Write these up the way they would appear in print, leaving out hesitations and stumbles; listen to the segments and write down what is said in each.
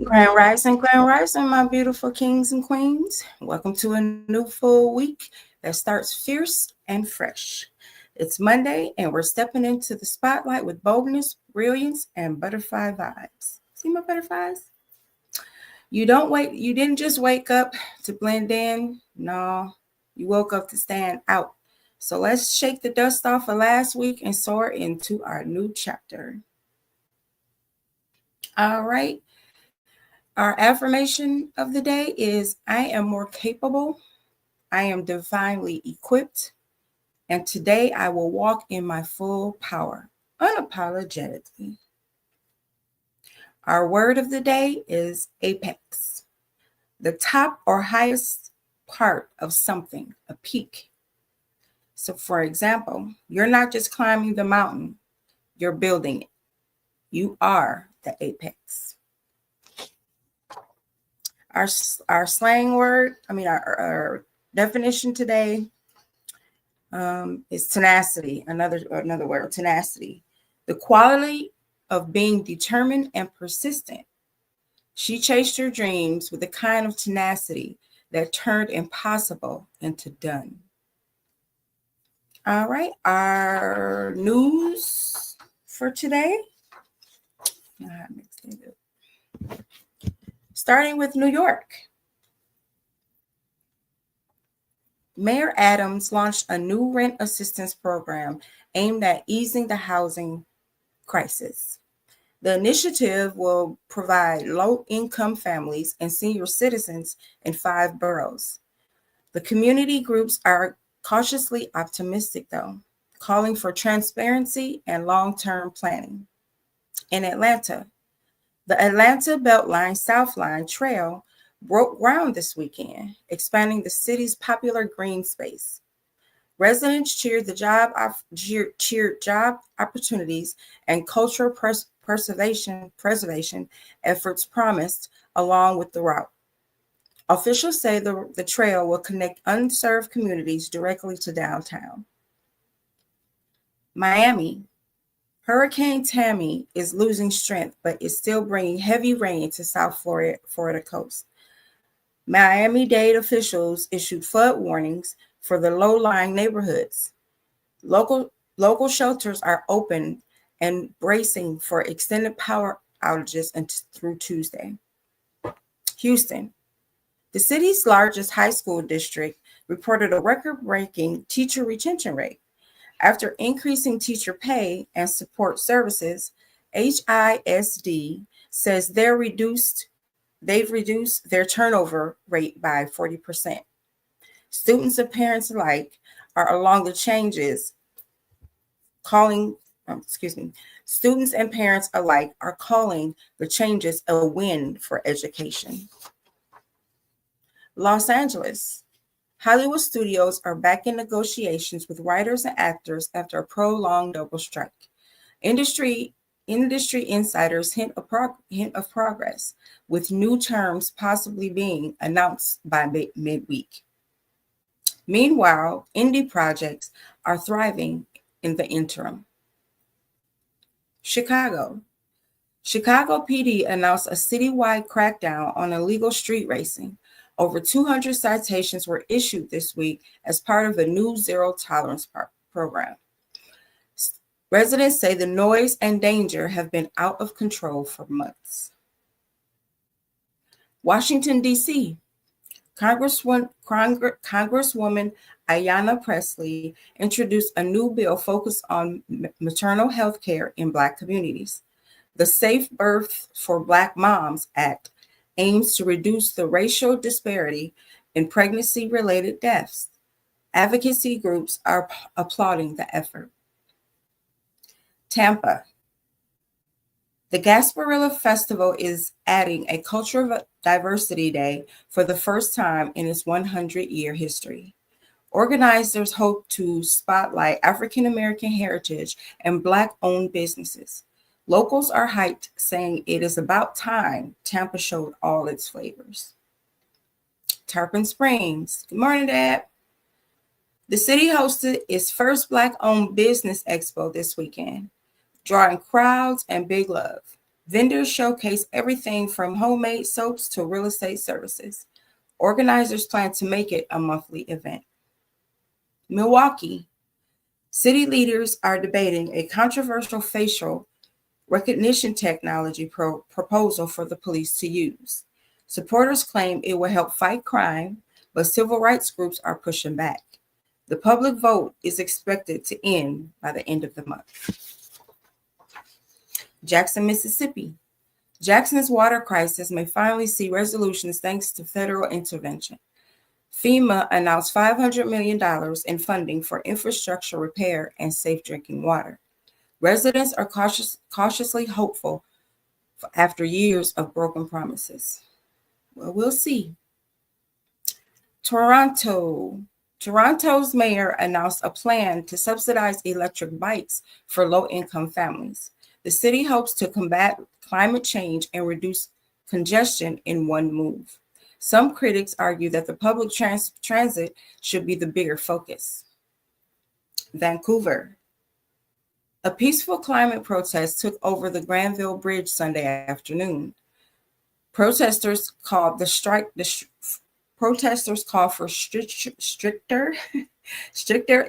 Grand Rising, my beautiful kings and queens. Welcome to a new full week that starts fierce and fresh. It's Monday, and we're stepping into the spotlight with boldness, brilliance, and butterfly vibes. See my butterflies? You didn't just wake up to blend in. No, you woke up to stand out. So let's shake the dust off of last week and soar into our new chapter. All right. Our affirmation of the day is I am more capable, I am divinely equipped, and today I will walk in my full power, unapologetically. Our word of the day is apex, the top or highest part of something, a peak. So, for example, you're not just climbing the mountain, you're building it. You are the apex. Our, our slang word, our definition today is tenacity. Another word, tenacity, the quality of being determined and persistent. She chased her dreams with a kind of tenacity that turned impossible into done. All right, our news for today. Starting with New York. Mayor Adams launched a new rent assistance program aimed at easing the housing crisis. The initiative will provide low-income families and senior citizens in 5 boroughs. The community groups are cautiously optimistic, though, calling for transparency and long-term planning. In Atlanta, the Atlanta Beltline South Line Trail broke ground this weekend, expanding the city's popular green space. Residents cheered job opportunities and cultural preservation efforts promised along with the route. Officials say the trail will connect unserved communities directly to downtown. Miami. Hurricane Tammy is losing strength, but is still bringing heavy rain to South Florida coast. Miami-Dade officials issued flood warnings for the low-lying neighborhoods. Local shelters are open and bracing for extended power outages through Tuesday. Houston. The city's largest high school district reported a record-breaking teacher retention rate. After increasing teacher pay and support services, HISD says they've reduced their turnover rate by 40%. Students and parents alike are along the changes students and parents alike are calling the changes a win for education. Los Angeles. Hollywood studios are back in negotiations with writers and actors after a prolonged double strike. Industry insiders hint of progress, with new terms possibly being announced by midweek. Meanwhile, indie projects are thriving in the interim. Chicago. Chicago PD announced a citywide crackdown on illegal street racing. Over 200 citations were issued this week as part of a new zero tolerance program. Residents say the noise and danger have been out of control for months. Washington, D.C. Congresswoman Ayanna Pressley introduced a new bill focused on maternal health care in Black communities. The Safe Birth for Black Moms Act aims to reduce the racial disparity in pregnancy-related deaths. Advocacy groups are applauding the effort. Tampa. The Gasparilla Festival is adding a Cultural Diversity Day for the first time in its 100-year history. Organizers hope to spotlight African American heritage and Black-owned businesses. Locals are hyped, saying it is about time Tampa showed all its flavors. Tarpon Springs. Good morning, Dad. The city hosted its first Black-owned business expo this weekend, drawing crowds and big love. Vendors showcase everything from homemade soaps to real estate services. Organizers plan to make it a monthly event. Milwaukee. City leaders are debating a controversial facial recognition technology proposal for the police to use. Supporters claim it will help fight crime, but civil rights groups are pushing back. The public vote is expected to end by the end of the month. Jackson, Mississippi. Jackson's water crisis may finally see resolutions thanks to federal intervention. FEMA announced $500 million in funding for infrastructure repair and safe drinking water. Residents are cautiously hopeful after years of broken promises. Well, we'll see. Toronto. Toronto's mayor announced a plan to subsidize electric bikes for low-income families. The city hopes to combat climate change and reduce congestion in one move. Some critics argue that the public transit should be the bigger focus. Vancouver. A peaceful climate protest took over the Granville Bridge Sunday afternoon. Protesters called for stricter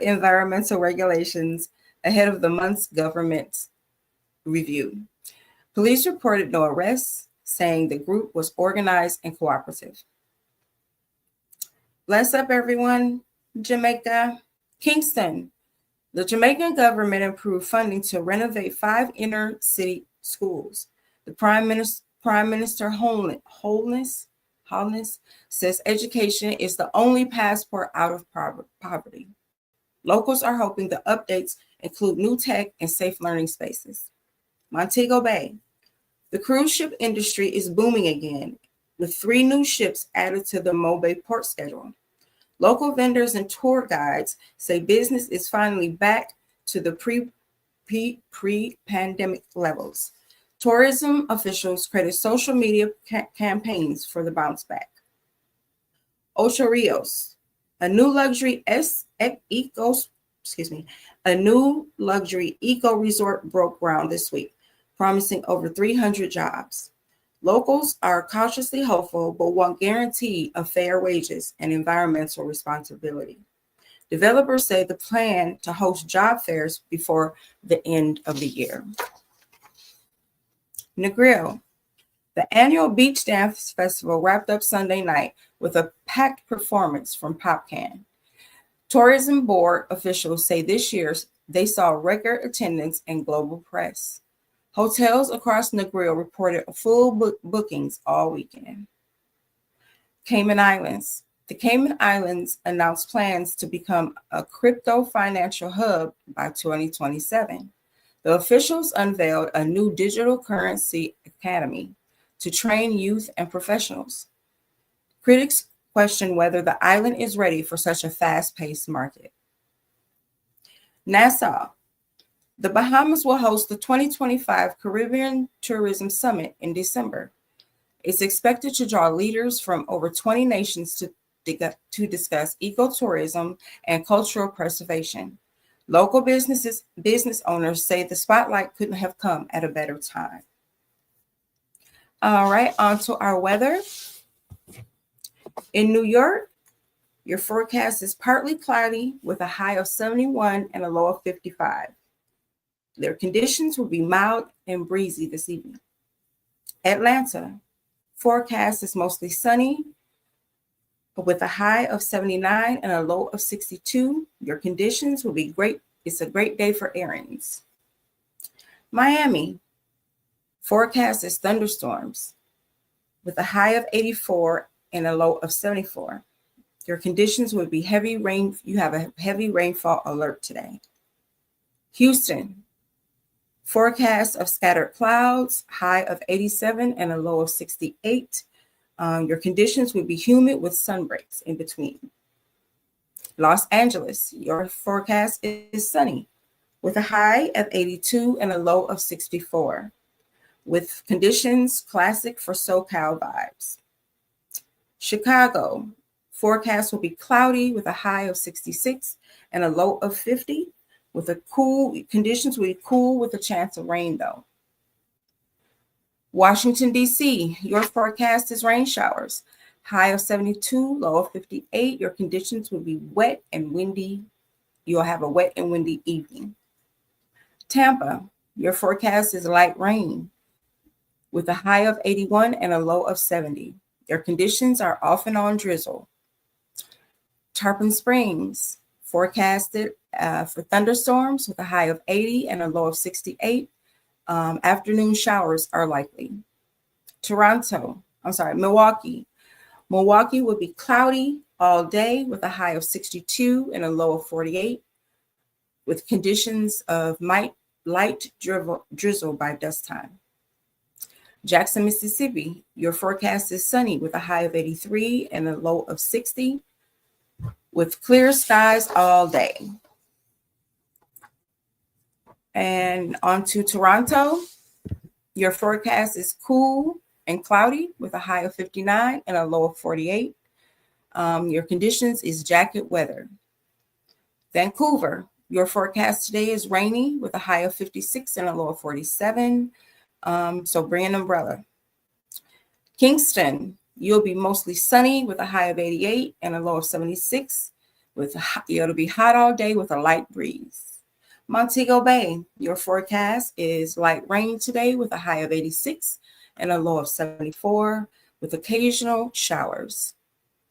environmental regulations ahead of the month's government review. Police reported no arrests, saying the group was organized and cooperative. Bless up, everyone. Jamaica. Kingston. The Jamaican government approved funding to renovate 5 inner city schools. The Prime Minister Holness says education is the only passport out of poverty. Locals are hoping the updates include new tech and safe learning spaces. Montego Bay. The cruise ship industry is booming again, with 3 new ships added to the Mobay port schedule. Local vendors and tour guides say business is finally back to the pre-pandemic levels. Tourism officials credit social media campaigns for the bounce back. Ocho Rios, a new luxury eco resort broke ground this week, promising over 300 jobs. Locals are cautiously hopeful, but want guarantee of fair wages and environmental responsibility. Developers say the plan to host job fairs before the end of the year. Negril. The annual Beach Dance Festival wrapped up Sunday night with a packed performance from PopCan. Tourism board officials say this year they saw record attendance and global press. Hotels across Negril reported full bookings all weekend. Cayman Islands. The Cayman Islands announced plans to become a crypto financial hub by 2027. The officials unveiled a new digital currency academy to train youth and professionals. Critics question whether the island is ready for such a fast-paced market. Nassau. The Bahamas will host the 2025 Caribbean Tourism Summit in December. It's expected to draw leaders from over 20 nations to discuss ecotourism and cultural preservation. Local business owners say the spotlight couldn't have come at a better time. All right, on to our weather. In New York, your forecast is partly cloudy with a high of 71 and a low of 55. Their conditions will be mild and breezy this evening. Atlanta, forecast is mostly sunny with a high of 79 and a low of 62. Your conditions will be great. It's a great day for errands. Miami, forecast is thunderstorms with a high of 84 and a low of 74. Your conditions will be heavy rain. You have a heavy rainfall alert today. Houston, forecast of scattered clouds, high of 87 and a low of 68. Your conditions will be humid with sun breaks in between. Los Angeles, your forecast is sunny with a high of 82 and a low of 64, with conditions classic for SoCal vibes. Chicago, forecast will be cloudy with a high of 66 and a low of 50, with conditions will be cool with a chance of rain though. Washington, D.C., your forecast is rain showers. High of 72, low of 58. Your conditions will be wet and windy. You'll have a wet and windy evening. Tampa, your forecast is light rain with a high of 81 and a low of 70. Your conditions are off and on drizzle. Tarpon Springs, forecasted for thunderstorms with a high of 80 and a low of 68. Afternoon showers are likely. Milwaukee. Milwaukee will be cloudy all day with a high of 62 and a low of 48, with conditions of light drizzle by dusk time. Jackson, Mississippi, your forecast is sunny with a high of 83 and a low of 60, with clear skies all day. And on to Toronto, your forecast is cool and cloudy with a high of 59 and a low of 48. Your conditions is jacket weather. Vancouver, your forecast today is rainy with a high of 56 and a low of 47. So bring an umbrella. Kingston, you'll be mostly sunny with a high of 88 and a low of 76. It'll be hot all day with a light breeze. Montego Bay, your forecast is light rain today with a high of 86 and a low of 74 with occasional showers.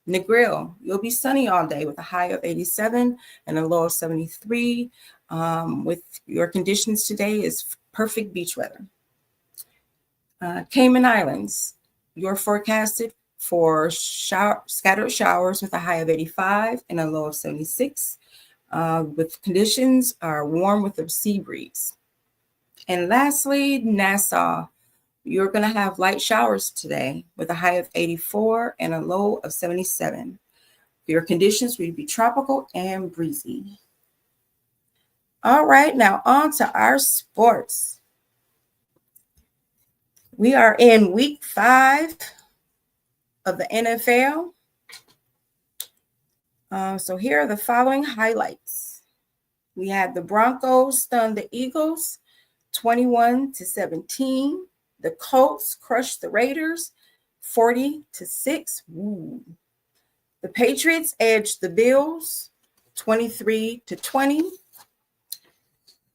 Negril, you'll be sunny all day with a high of 87 and a low of 73. With your conditions today is perfect beach weather. Cayman Islands, you're forecasted for scattered showers with a high of 85 and a low of 76. With conditions are warm with a sea breeze. And lastly, Nassau, you're going to have light showers today with a high of 84 and a low of 77. Your conditions will be tropical and breezy. All right, now on to our sports. We are in week 5 of the NFL. So here are the following highlights. We had the Broncos stun the Eagles 21-17. The Colts crushed the Raiders 40-6. Ooh. The Patriots edged the Bills 23-20.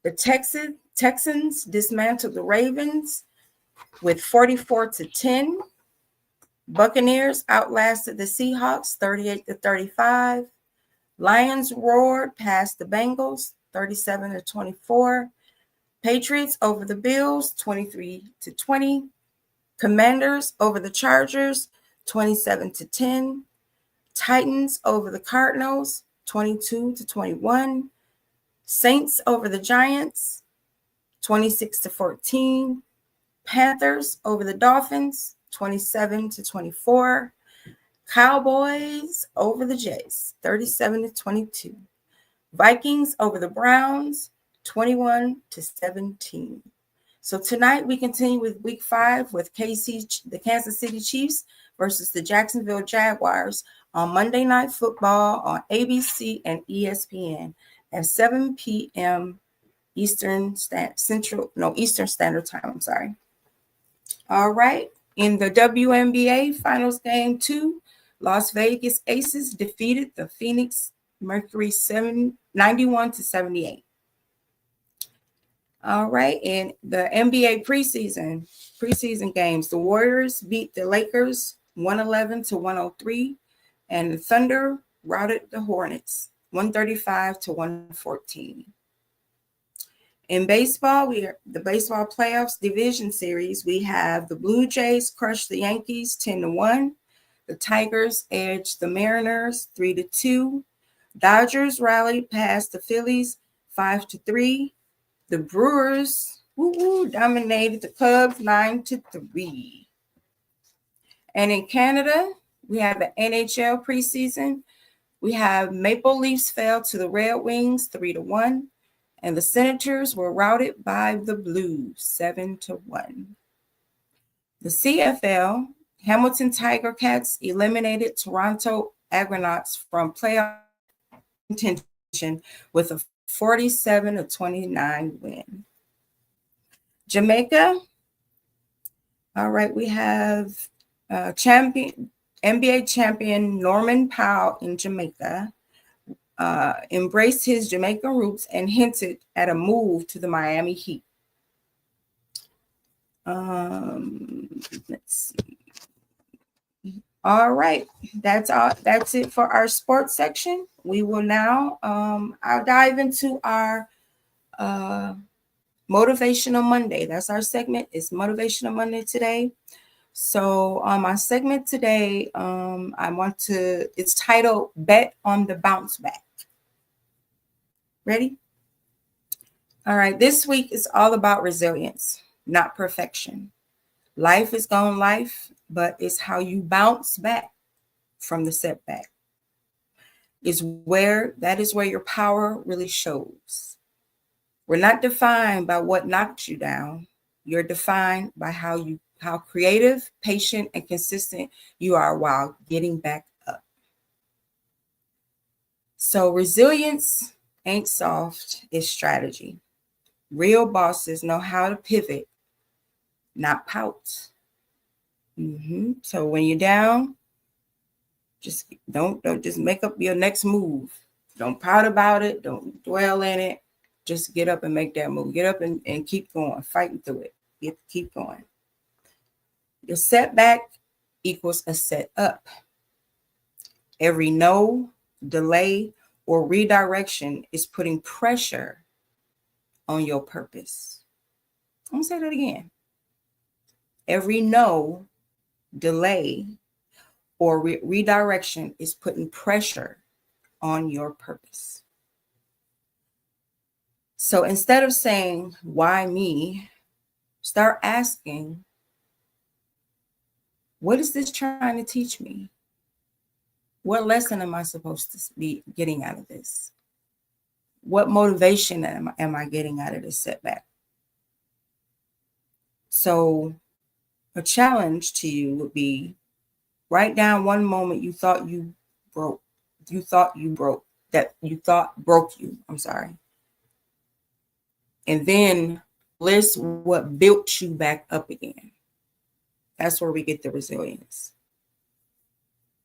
The Texans dismantled the Ravens with 44-10. Buccaneers outlasted the Seahawks 38-35. Lions roared past the Bengals 37-24. Patriots over the Bills 23-20. Commanders over the Chargers 27-10. Titans over the Cardinals 22-21. Saints over the Giants 26-14. Panthers over the Dolphins 27-24. Cowboys over the Jays 37-22. Vikings over the Browns 21-17. So tonight we continue with week 5 with the Kansas City Chiefs versus the Jacksonville Jaguars on Monday Night Football on ABC and ESPN at 7 p.m. Eastern Standard Time. I'm sorry. All right. In the WNBA Finals Game 2, Las Vegas Aces defeated the Phoenix Mercury 91-78. All right. In the NBA preseason games, the Warriors beat the Lakers 111-103, and the Thunder routed the Hornets 135-114. In baseball, the baseball playoffs division series. We have the Blue Jays crush the Yankees 10-1. The Tigers edged the Mariners 3-2. Dodgers rallied past the Phillies 5-3. The Brewers dominated the Cubs 9-3. And in Canada, we have the NHL preseason. We have Maple Leafs fell to the Red Wings 3-1. And the Senators were routed by the Blues 7-1. The CFL, Hamilton Tiger Cats eliminated Toronto Argonauts from playoff contention with a 47-29 win. Jamaica All right, we have NBA champion Norman Powell in Jamaica embraced his Jamaican roots and hinted at a move to the Miami Heat. Let's see. All right, that's all. That's it for our sports section. We will now. I'll dive into our Motivational Monday. That's our segment. It's Motivational Monday today. So on my segment today, it's titled Bet on the Bounce Back. Ready? All right, this week is all about resilience, not perfection. Life is going life, but it's how you bounce back from the setback. That is where your power really shows. We're not defined by what knocked you down. You're defined by how creative, patient, and consistent you are while getting back up. So resilience ain't soft, it's strategy. Real bosses know how to pivot, not pout. So when you're down, just don't just make up your next move. Don't pout about it. Don't dwell in it. Just get up and make that move. Get up and keep going, fighting through it. Keep going. Your setback equals a set up. Every no, delay, or redirection is putting pressure on your purpose. I'm going to say that again. Every no, delay, or redirection is putting pressure on your purpose. So instead of saying, why me? Start asking, what is this trying to teach me? What lesson am I supposed to be getting out of this? What motivation am I getting out of this setback? So a challenge to you would be write down one moment you thought broke you. I'm sorry. And then list what built you back up again. That's where we get the resilience.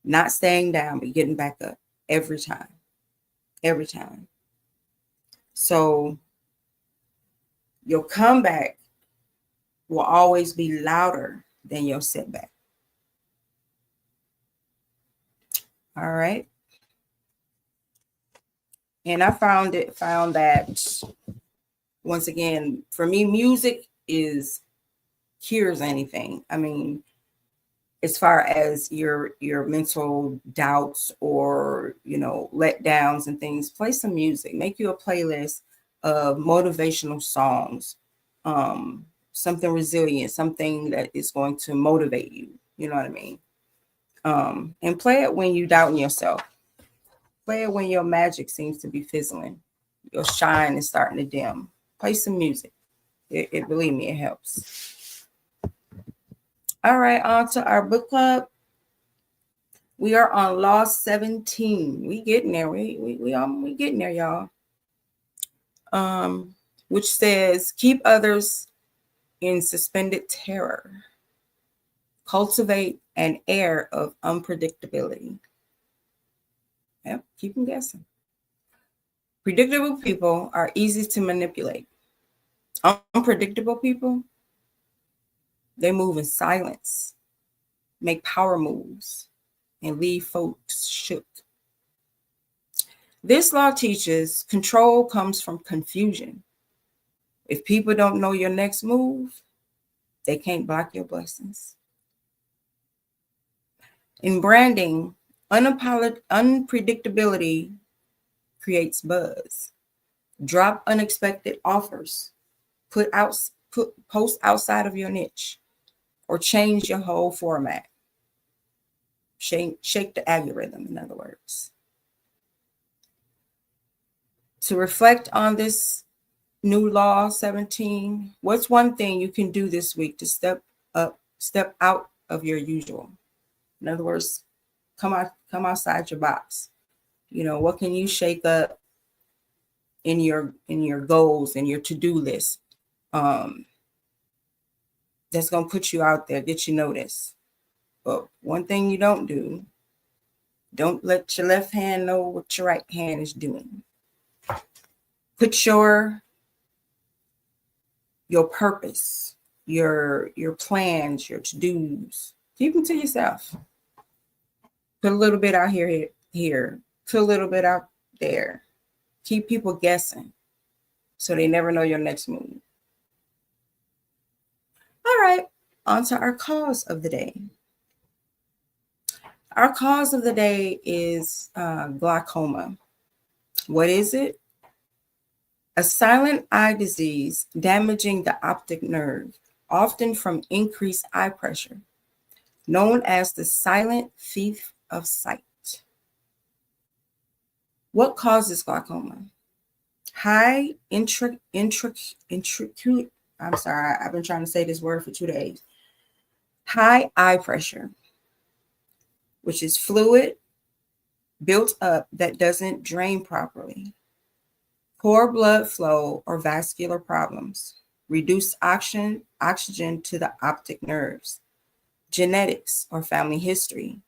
Not staying down, but getting back up every time. Every time. So your comeback will always be louder than your setback. All right. And I found that once again, for me, music cures anything. I mean, as far as your mental doubts or letdowns and things, play some music. Make you a playlist of motivational songs, something resilient, something that is going to motivate you. You know what I mean? And play it when you doubt in yourself. Play it when your magic seems to be fizzling, your shine is starting to dim. Play some music. It believe me, it helps. All right, on to our book club. We are on Law 17. We getting there. We getting there, y'all. Which says keep others in suspended terror. Cultivate an air of unpredictability. Yep, keep them guessing. Predictable people are easy to manipulate. Unpredictable people, they move in silence, make power moves, and leave folks shook. This law teaches control comes from confusion. If people don't know your next move, they can't block your blessings. In branding, unpredictability creates buzz. Drop unexpected offers. Post outside of your niche, or change your whole format. Shake the algorithm, in other words. To reflect on this new law 17, what's one thing you can do this week to step out of your usual? In other words, come outside your box. What can you shake up in your goals and your to-do list that that's going to put you out there, get you noticed. But one thing you don't do, don't let your left hand know what your right hand is doing. Put your purpose, your plans, your to-dos, keep them to yourself. Put a little bit out here. Put a little bit out there. Keep people guessing so they never know your next move. All right, on to our cause of the day. Our cause of the day is glaucoma. What is it? A silent eye disease damaging the optic nerve, often from increased eye pressure, known as the silent thief of sight. What causes glaucoma? High intracute. I'm sorry, I've been trying to say this word for 2 days. High eye pressure, which is fluid built up that doesn't drain properly. Poor blood flow or vascular problems. Reduced oxygen to the optic nerves. Genetics or family history.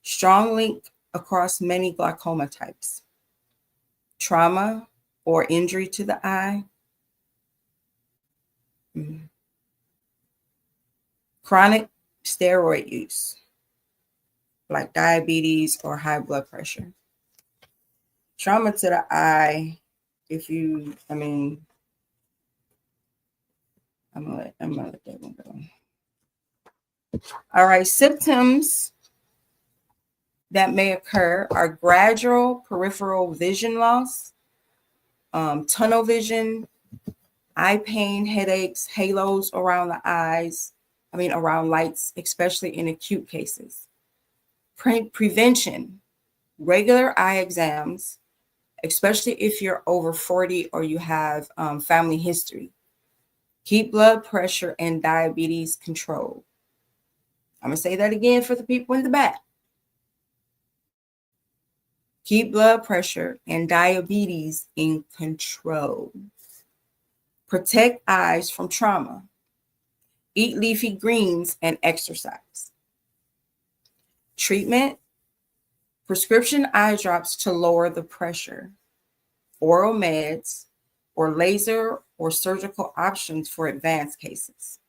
Strong link across many glaucoma types. Trauma or injury to the eye. Chronic steroid use, like diabetes or high blood pressure. Trauma to the eye, I'm gonna let that one go. All right, symptoms that may occur are gradual peripheral vision loss, tunnel vision, eye pain, headaches, halos around the eyes, around lights, especially in acute cases. Prevention, regular eye exams, especially if you're over 40 or you have family history. Keep blood pressure and diabetes controlled. I'm going to say that again for the people in the back. Keep blood pressure and diabetes in control. Protect eyes from trauma. Eat leafy greens and exercise. Treatment, prescription eye drops to lower the pressure, oral meds, or laser or surgical options for advanced cases.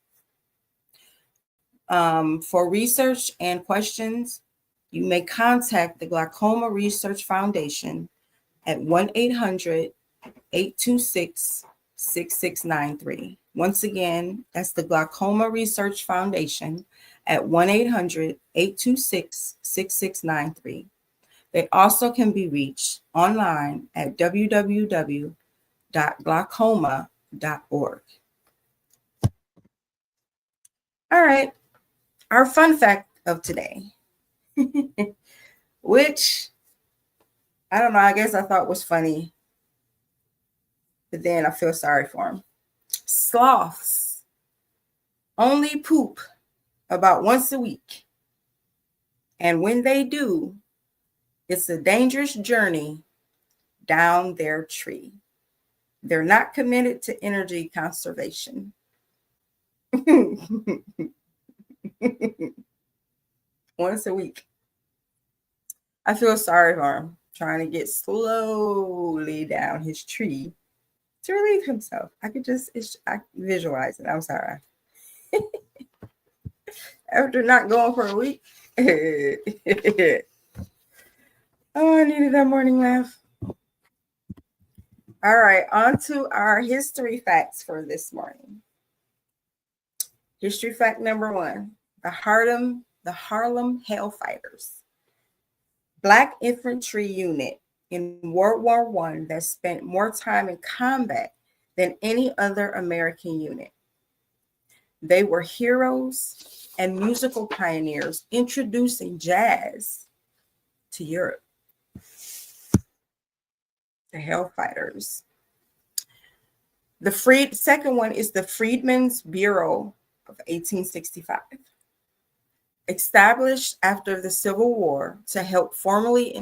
For research and questions, you may contact the Glaucoma Research Foundation at 1-800-826-6693. Once again, that's the Glaucoma Research Foundation at 1-800-826-6693. They also can be reached online at www.glaucoma.org. All right, our fun fact of today, which I don't know, I guess I thought was funny, but then I feel sorry for him. Sloths only poop about once a week. And when they do, it's a dangerous journey down their tree. They're not committed to energy conservation. Once a week. I feel sorry for him, trying to get slowly down his tree to relieve himself. I visualize it. I'm sorry. After not going for a week. Oh, I needed that morning laugh. All right, on to our history facts for this morning. History fact number 1, the Harlem Hellfighters. Black infantry unit in World War I that spent more time in combat than any other American unit. They were heroes and musical pioneers introducing jazz to Europe. The Hellfighters. The second one is the Freedmen's Bureau of 1865. Established after the Civil War to help formerly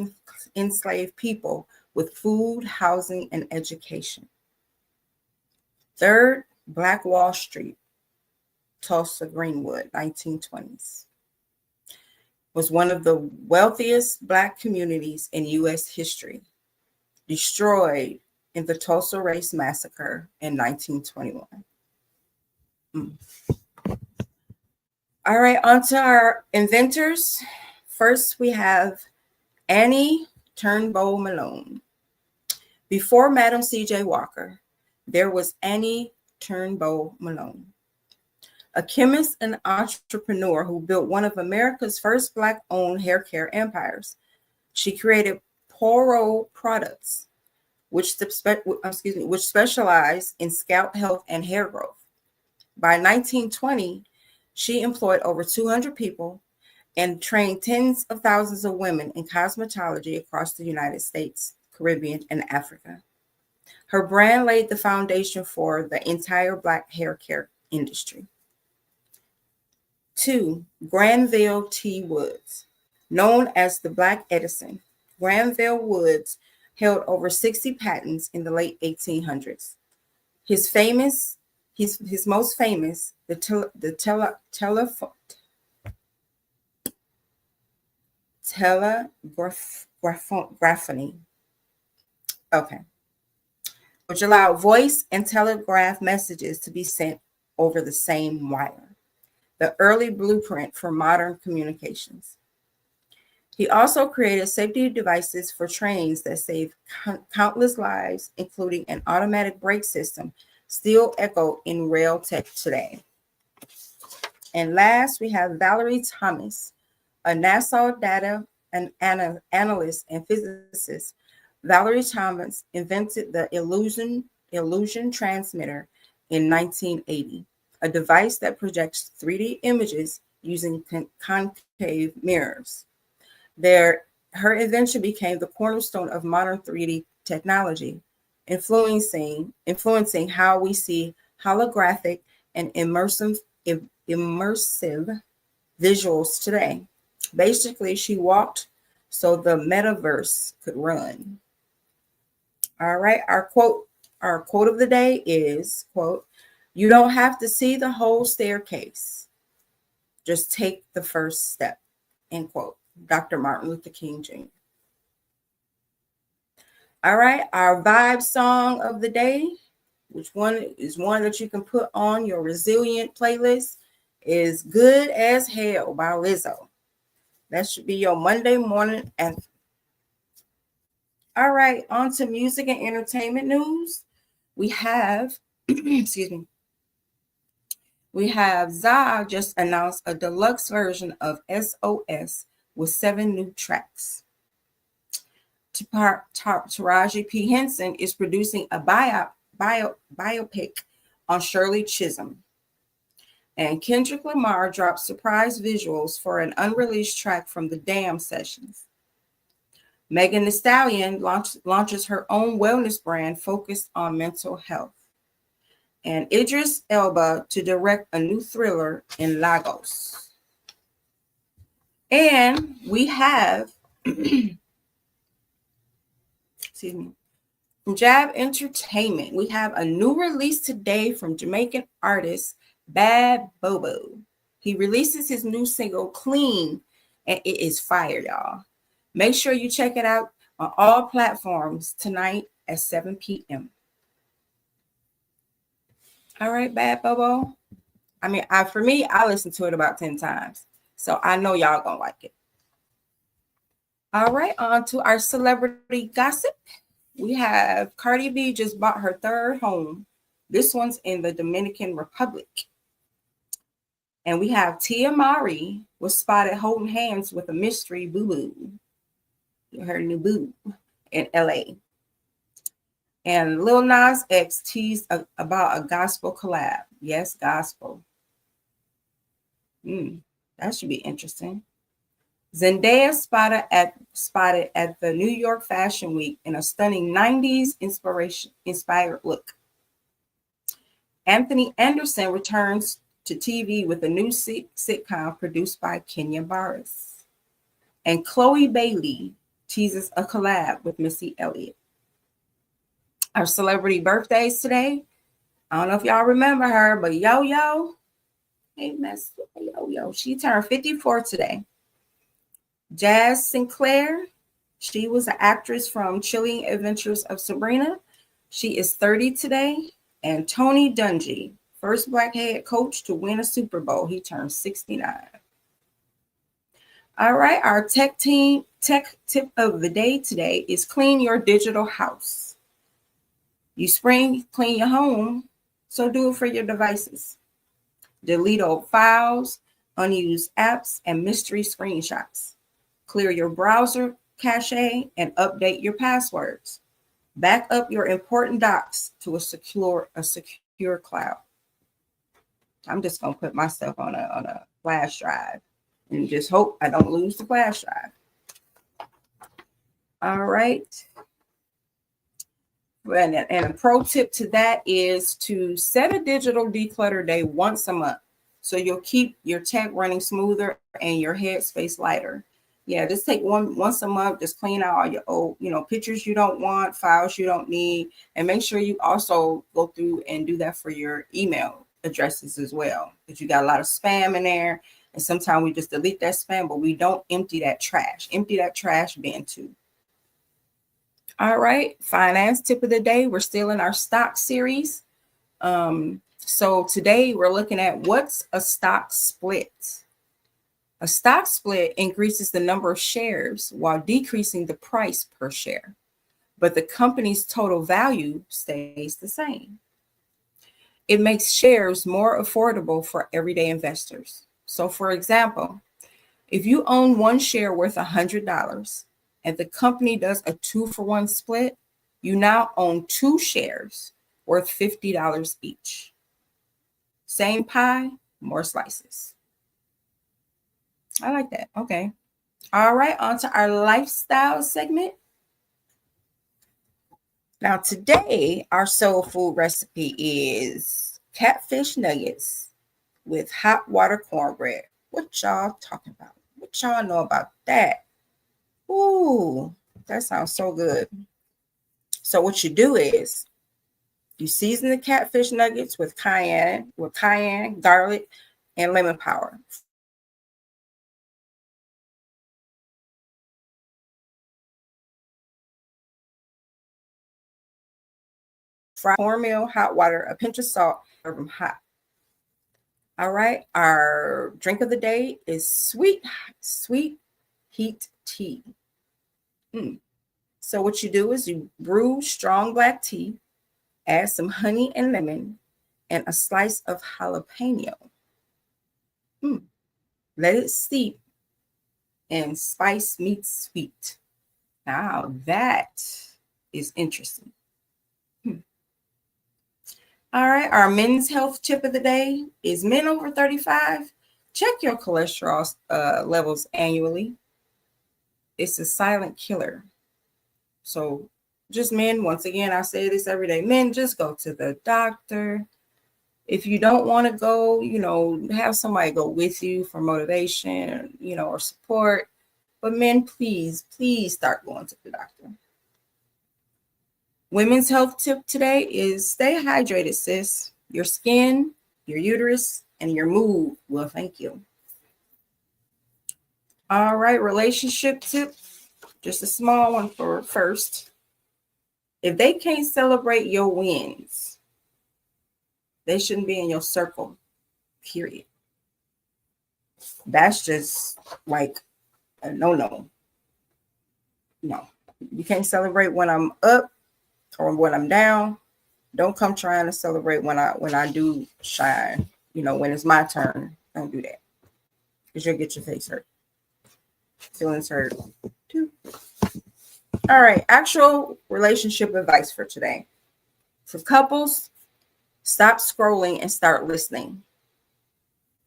enslaved people with food, housing, and education. Third, Black Wall Street. Tulsa Greenwood, 1920s, was one of the wealthiest Black communities in U.S. history, destroyed in the Tulsa Race Massacre in 1921. All right, on to our inventors. First, we have Annie Turnbull Malone. Before Madam C.J. Walker, there was Annie Turnbull Malone, a chemist and entrepreneur who built one of America's first Black-owned hair care empires. She created Poro products, which specialize in scalp health and hair growth. By 1920, she employed over 200 people and trained tens of thousands of women in cosmetology across the United States, Caribbean, and Africa. Her brand laid the foundation for the entire Black hair care industry. 2. Granville T. Woods. Known as the Black Edison, Granville Woods held over 60 patents in the late 1800s. His most famous, telegraphony, which allowed voice and telegraph messages to be sent over the same wire, the early blueprint for modern communications. He also created safety devices for trains that saved countless lives, including an automatic brake system still echoed in rail tech today. And last, we have Valerie Thomas, a NASA data analyst and physicist. Valerie Thomas invented the illusion transmitter in 1980, a device that projects 3D images using concave mirrors. Her invention became the cornerstone of modern 3D technology, influencing how we see holographic and immersive visuals today. Basically, she walked so the metaverse could run. All right, our quote of the day is, quote, "You don't have to see the whole staircase. Just take the first step," end quote. Dr. Martin Luther King Jr. All right, our vibe song of the day, which one is one that you can put on your resilient playlist, is "Good as Hell" by Lizzo. That should be your Monday morning anthem. All right, on to music and entertainment news. We have, excuse me, we have ZA just announced a deluxe version of SOS with 7 new tracks. Taraji P. Henson is producing a biopic on Shirley Chisholm. And Kendrick Lamar drops surprise visuals for an unreleased track from the Damn sessions. Megan Thee Stallion launches her own wellness brand focused on mental health. And Idris Elba to direct a new thriller in Lagos. And we have, excuse me, from J.A.B Entertainment, we have a new release today from Jamaican artist Bad Bobo. He releases his new single Clean, and it is fire, y'all. Make sure you check it out on all platforms tonight at 7 p.m. All right, Bad Bobo. I mean, for me, I listened to it about 10 times. So I know y'all gonna like it. All right, on to our celebrity gossip. We have Cardi B just bought her 3rd home. This one's in the Dominican Republic. And we have Tia Mowry was spotted holding hands with a mystery boo-boo, her new boo, in LA. And Lil Nas X teased about a gospel collab. Yes, gospel. That should be interesting. Zendaya spotted at the New York Fashion Week in a stunning 90s inspired look. Anthony Anderson returns to TV with a new sitcom produced by Kenya Barris. And Chloe Bailey teases a collab with Missy Elliott. Our celebrity birthdays today. I don't know if y'all remember her, but Yo-Yo Hey, Miss Yo. She turned 54 today. Jazz Sinclair. She was an actress from Chilling Adventures of Sabrina. She is 30 today. And Tony Dungy, first black head coach to win a Super Bowl. He turned 69. All right, our tech tip of the day today is clean your digital house. You spring clean your home, so do it for your devices. Delete old files, unused apps, and mystery screenshots. Clear your browser cache and update your passwords. Back up your important docs to a secure cloud. I'm just gonna put my stuff on a flash drive and just hope I don't lose the flash drive. All right. And a pro tip to that is to set a digital declutter day once a month, so you'll keep your tech running smoother and your headspace lighter. Yeah, just take once a month, just clean out all your old, pictures you don't want, files you don't need, and make sure you also go through and do that for your email addresses as well, because you got a lot of spam in there, and sometimes we just delete that spam, but we don't empty that trash. Empty that trash bin too. All right, finance tip of the day. We're still in our stock series. So today we're looking at what's a stock split. A stock split increases the number of shares while decreasing the price per share, but the company's total value stays the same. It makes shares more affordable for everyday investors. So for example, if you own one share worth $100 and the company does a 2-for-1 split, you now own two shares worth $50 each. Same pie, more slices. I like that. Okay. All right, on to our lifestyle segment. Now, today, our soul food recipe is catfish nuggets with hot water cornbread. What y'all talking about? What y'all know about that? Ooh, that sounds so good. So what you do is you season the catfish nuggets with cayenne, garlic, and lemon powder. Fry cornmeal, hot water, a pinch of salt, serve them hot. All right, our drink of the day is sweet heat tea. So what you do is you brew strong black tea, add some honey and lemon, and a slice of jalapeno. Let it steep and spice meets sweet. Now that is interesting. All right, our men's health tip of the day is men over 35. Check your cholesterol levels annually. It's a silent killer. So just men, once again, I say this every day, men, just go to the doctor. If you don't want to go, have somebody go with you for motivation, or support. But men, please start going to the doctor. Women's health tip today is stay hydrated, sis. Your skin, your uterus, and your mood will thank you. All right, relationship tip, just a small one for first. If they can't celebrate your wins, they shouldn't be in your circle, period. That's just like a no. No, you can't celebrate when I'm up or when I'm down. Don't come trying to celebrate when I do shine. When it's my turn, don't do that, because you'll get your face hurt, feelings hurt too. All right, actual relationship advice for today. For couples, stop scrolling and start listening.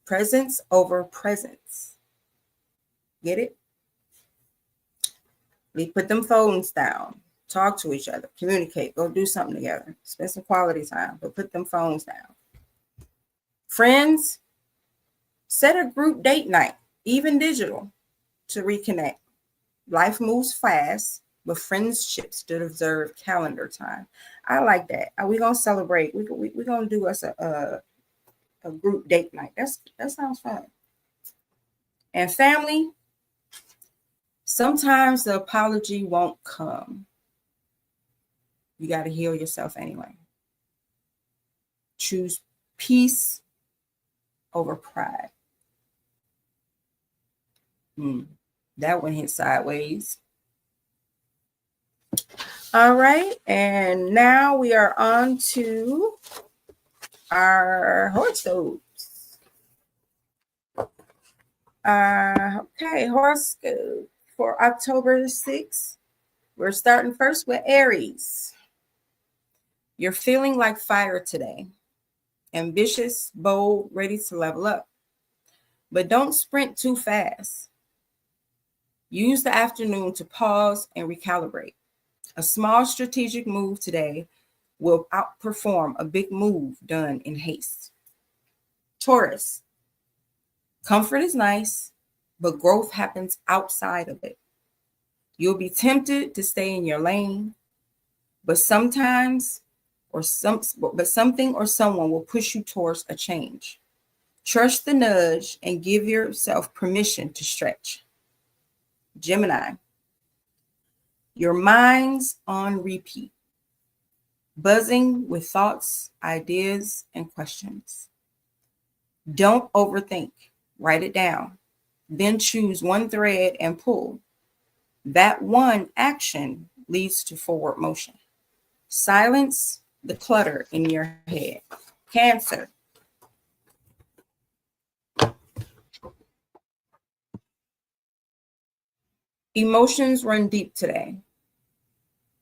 Presence over presence. Get it? We put them phones down. Talk to each other. Communicate. Go do something together. Spend some quality time. But put them phones down. Friends, set a group date night, even digital, to reconnect. Life moves fast, but friendships deserve calendar time. I like that. Are we gonna celebrate? We're gonna do us a a group date night. That sounds fun. And family, sometimes the apology won't come. You got to heal yourself anyway. Choose peace over pride. That one hit sideways. All right, and now we are on to our horoscopes. Okay, horoscope for October 6th. We're starting first with Aries. You're feeling like fire today. Ambitious, bold, ready to level up. But don't sprint too fast. Use the afternoon to pause and recalibrate. A small strategic move today will outperform a big move done in haste. Taurus, comfort is nice, but growth happens outside of it. You'll be tempted to stay in your lane, but sometimes but something or someone will push you towards a change. Trust the nudge and give yourself permission to stretch. Gemini, your mind's on repeat, buzzing with thoughts, ideas, and questions. Don't overthink. Write it down. Then choose one thread and pull. That one action leads to forward motion. Silence the clutter in your head. Cancer. Emotions run deep today.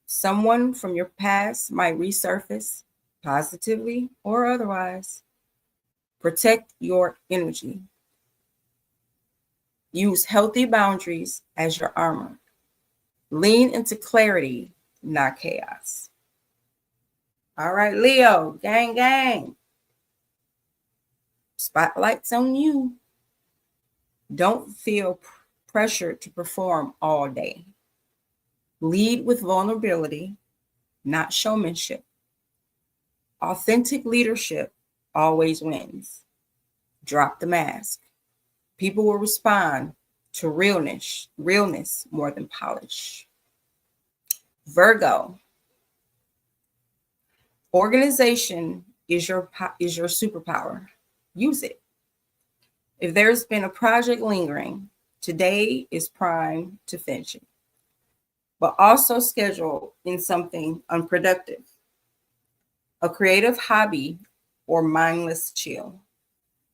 Someone from your past might resurface, positively or otherwise. Protect your energy. Use healthy boundaries as your armor. Lean into clarity, not chaos. All right, Leo, gang, gang. Spotlight's on you. Don't feel pressured to perform all day. Lead with vulnerability, not showmanship. Authentic leadership always wins. Drop the mask. People will respond to realness more than polish. Virgo. Organization is your superpower. Use it. If there's been a project lingering, today is prime to finish it, but also schedule in something unproductive, a creative hobby, or mindless chill.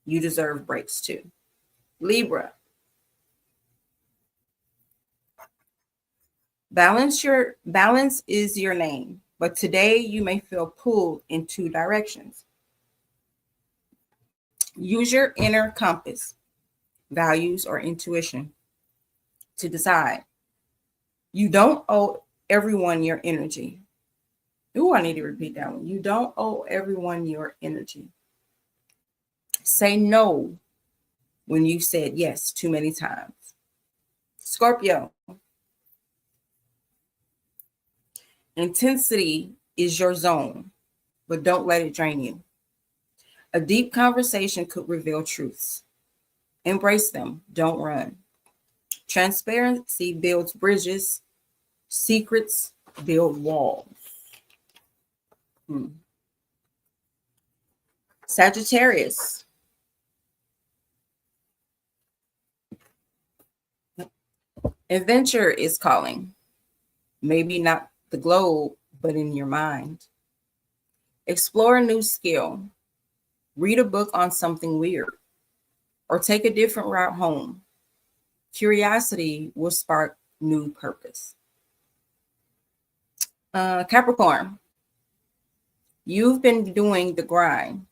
You deserve breaks too. Libra. Balance is your name, but today you may feel pulled in two directions. Use your inner compass, values, or intuition to decide. You don't owe everyone your energy. Ooh, I need to repeat that one. You don't owe everyone your energy. Say no when you said yes too many times. Scorpio. Intensity is your zone, but don't let it drain you. A deep conversation could reveal truths. Embrace them, don't run. Transparency builds bridges, secrets build walls. Sagittarius. Adventure is calling. Maybe not the globe, but in your mind. Explore a new skill. Read a book on something weird, or take a different route home. Curiosity will spark new purpose. Capricorn. You've been doing the grind.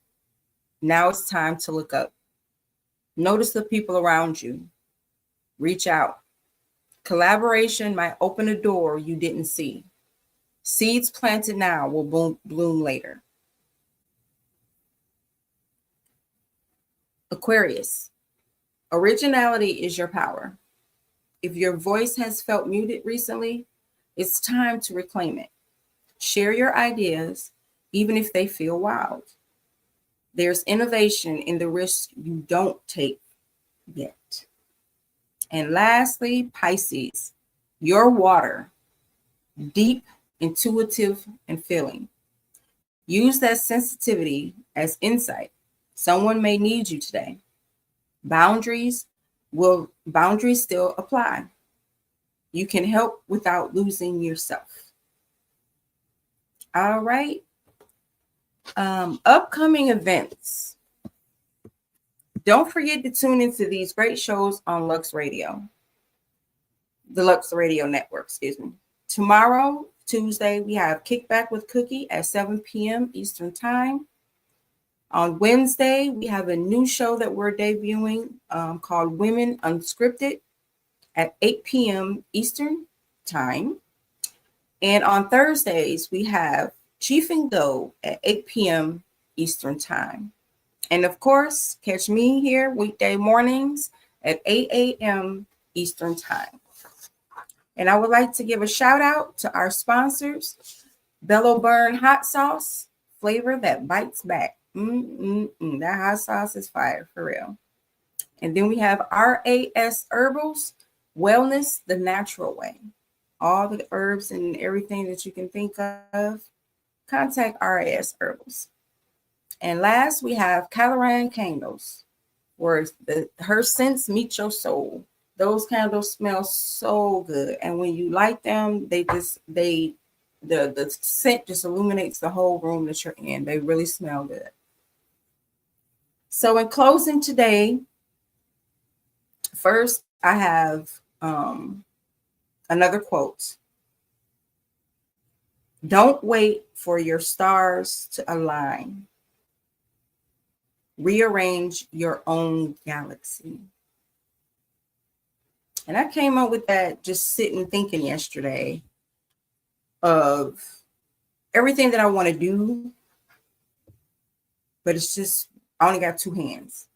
Now it's time to look up. Notice the people around you. Reach out. Collaboration might open a door you didn't see. Seeds planted now will bloom later. Aquarius. Originality is your power. If your voice has felt muted recently, it's time to reclaim it. Share your ideas, even if they feel wild. There's innovation in the risks you don't take yet. And lastly, Pisces, your water, deep, intuitive, and feeling. Use that sensitivity as insight. Someone may need you today. Boundaries boundaries still apply. You can help without losing yourself. All right. Upcoming events. Don't forget to tune into these great shows on Lux Radio, the Lux Radio Network, excuse me. Tomorrow, Tuesday, we have Kickback with Cookie at 7 p.m. Eastern Time. On Wednesday, we have a new show that we're debuting called Women Unscripted at 8 p.m. Eastern Time. And on Thursdays, we have Chief and Go at 8 p.m. Eastern Time. And of course, catch me here weekday mornings at 8 a.m. Eastern Time. And I would like to give a shout out to our sponsors, Bellow Burn Hot Sauce, flavor that bites back. That hot sauce is fire, for real. And then we have RAS Herbals, Wellness the Natural Way. All the herbs and everything that you can think of, contact RAS Herbals. And last, we have Caloran Candles, where her scents meet your soul. Those candles smell so good, and when you light them, the scent just illuminates the whole room that you're in. They really smell good. So in closing today, first I have another quote. Don't wait for your stars to align. Rearrange your own galaxy. And I came up with that just sitting thinking yesterday of everything that I want to do, but it's just, I only got two hands.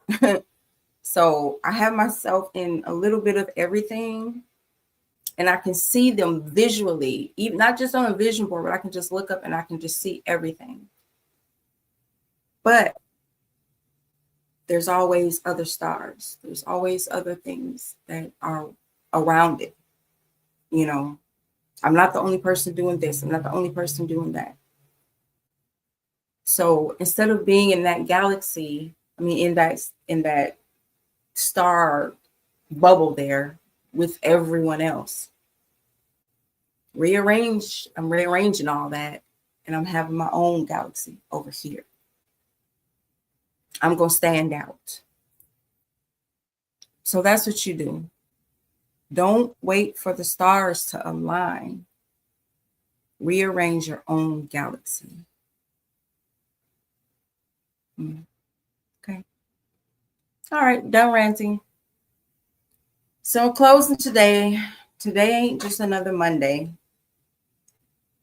So I have myself in a little bit of everything, and I can see them visually, even not just on a vision board, but I can just look up and I can just see everything. But there's always other stars. There's always other things that are around it. You know, I'm not the only person doing this. I'm not the only person doing that. So instead of being in that galaxy, I mean, in that star bubble there with everyone else, I'm rearranging all that, and I'm having my own galaxy over here. I'm going to stand out. So that's what you do. Don't wait for the stars to align. Rearrange your own galaxy. Okay. All right, done ranting. So closing today ain't just another Monday.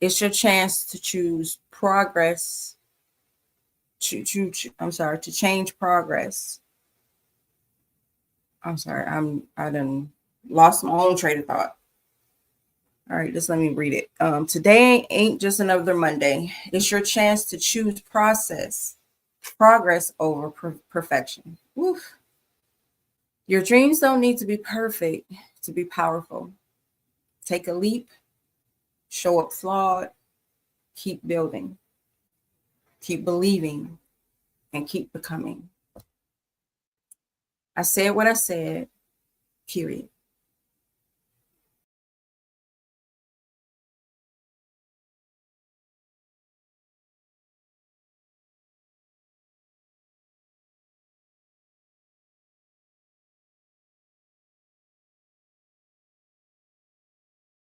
It's your chance to choose progress. To change progress. I'm sorry, I done lost my own train of thought. All right, just let me read it. Today ain't just another Monday. It's your chance to choose progress over perfection. Oof. Your dreams don't need to be perfect to be powerful. Take a leap, show up flawed, keep building, keep believing, and keep becoming. I said what I said, period.